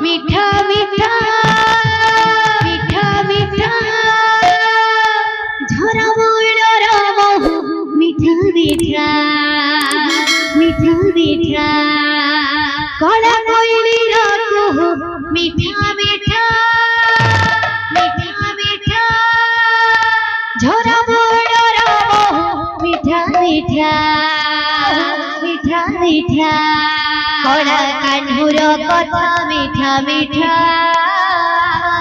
মিঠা মিঠা মিঠা মিঠা ঝরা ময়ূর মহু মিঠা মিঠা মিঠা মিঠা কলা কইলির কুহু মিঠা মিঠা মিঠা মিঠা ঝরা ময়ূর মহু মিঠা মিঠা মিঠা মিঠা কলা কানহুর কথা মিঠা মিঠা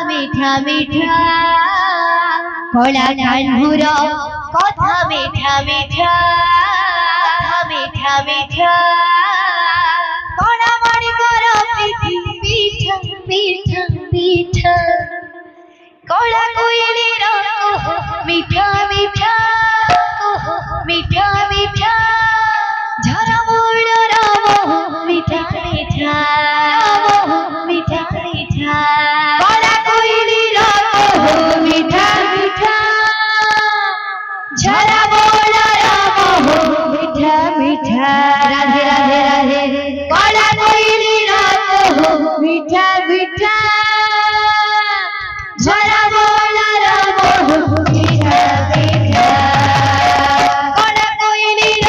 মিঠা মিঠা কলা কানহুর কথা মিঠা মিঠা মিঠা মিঠা কলা মরি কর মিঠা মিঠা মিঠা কলা কইলির মিঠা মিঠা মিঠা মিঠা ঝরা ময়ূর মহু মিঠা মিঠা মিঠা মিঠা কলা কইলির মিঠা মিঠা ঝরা ময়ূর মহু মিঠা মিঠা রাধে রাধে রাধে কলা কইলির মিঠা মিঠা ঝরা ময়ূর মহু মিঠা মিঠা কলা কইলির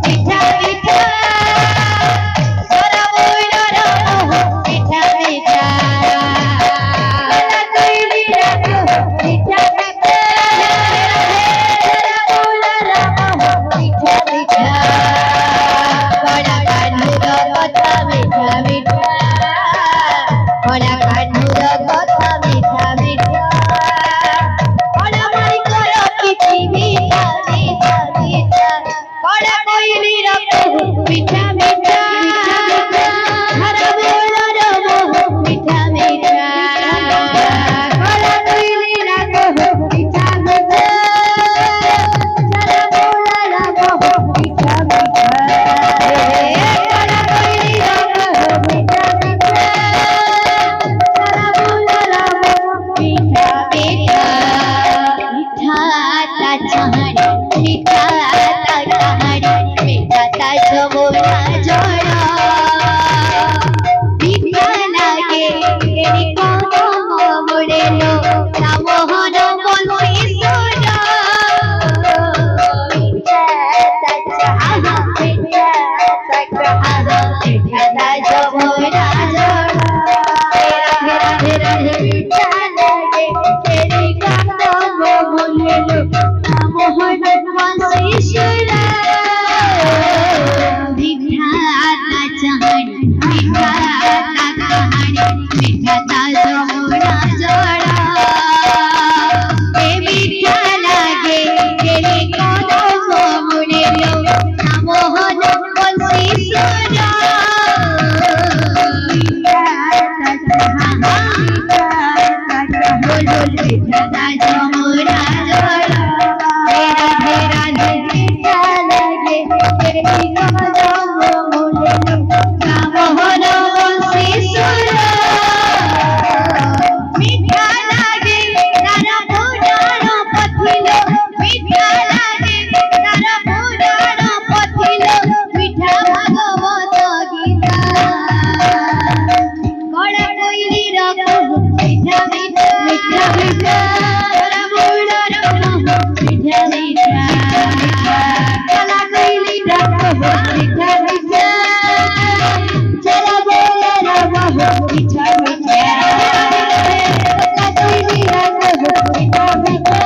মিঠা মিঠা ঝরা ময়ূর মহু মিঠা মিঠা কলা কইলির মিঠা মিঠা কলা কানহুর কথা মিঠা মিঠা কলা মরি কর মিঠা মিঠা মিঠা কলা কইলির মিঠা মিঠা ঝরা ময়ূর মহু মিঠা মিঠা কলা কইলির মিঠা মিঠা ঝরা ময়ূর মহু মিঠা মিঠা কলা কইলির মিঠা মিঠা মিঠা তাহাড়ি মিঠা তা যমুনা জড়া মিঠা লাগে এরি কদম মোড়েলো মোহন বলছি সোনা মিঠা তা চাহা মিঠা তা চাহা মিঠা তা যমুনা জড়া রাধে রাধে মিঠা লাগে এরি কদম মোড়েলো মোহন বলছি সোনা মিঠা তা চাহাড়ি মিঠা তা কাহাড়ি মিঠা তা যমুনা জড়া এ মিঠা লাগে এরি কদম মোড়েলো মোহন বলছি সোনা মিঠা তা চাহা মিঠা তা চাহা মিঠা তা যমুনা জড়া রাধে রাধে মিঠা লাগে এরি কদম মোড়েলো মোহন বলছি সোনা মিঠা লাগে তারা পুরাণ পথিল মিঠা লাগে তারা পুরাণ পথিল মিঠা ভাগবত গীতা কলা কইলির মিঠা মিঠা মিঠা মিঠা ঝরা ময়ূর মহু মিঠা মিঠা কলা কইলির মিঠা মিঠা ঝরা ময়ূর মহু মিঠা মিঠা কলা কইলির মিঠা মিঠা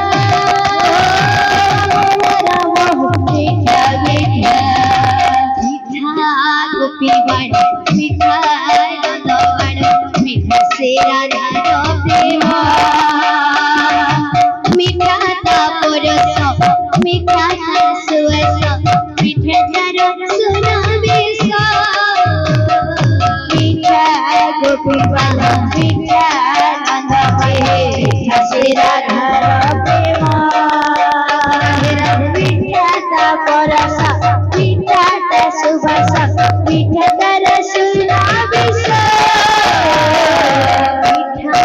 মহু মিঠা মিঠা মিঠা গোপী বাড়ি মিঠা নন্দবাড়ি মিঠা সে রাধার প্রেম মিঠা তা পরশ মিঠা তা সুবাস মিঠা তার সোনা বেশ মিঠা গোপী বালা মিঠা নন্দবাড়ি মিঠা সে রাধার প্রেম মিঠা তা পরশ মিঠা তা সুবাস মিঠা তার সোনা বেশ মিঠা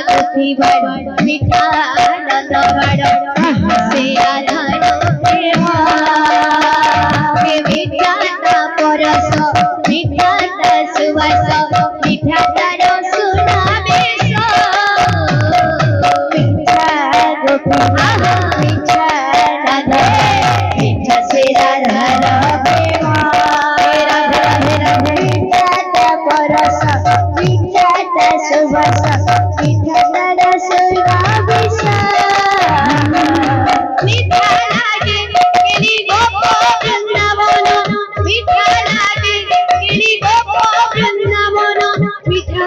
গোপী বাড়ি মিঠা নন্দবাড়ি সে রাধার প্রেম মিঠা তা পরশ মিঠা তা সুবাস মিঠা তার आहा मीठा राधा मीठा से राधा प्रेम राधा राधा मीठा परस मीठा सुबस मीठा सुना विषा मीठा लागे केली गोप वृंदावन मीठा लागे केली गोप वृंदावन मीठा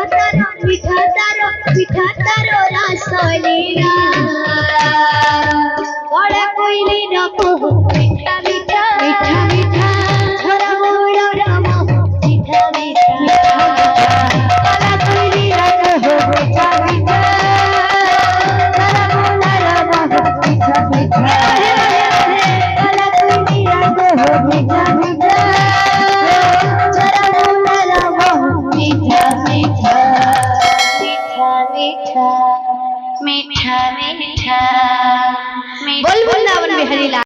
तारो रसलीला बड़ा कोइली रखो मीठा मीठा मीठा मीठा छोरा मोरा राम मीठा मीठा बड़ा कोइली रखो मीठा मीठा छोरा मोरा राम मीठा मीठा बड़ा कोइली रखो मीठा मीठा छोरा मोरा राम मीठा मीठा मीठा मीठा मीठा मीठा बोल वृंदावन बिहारी लाल।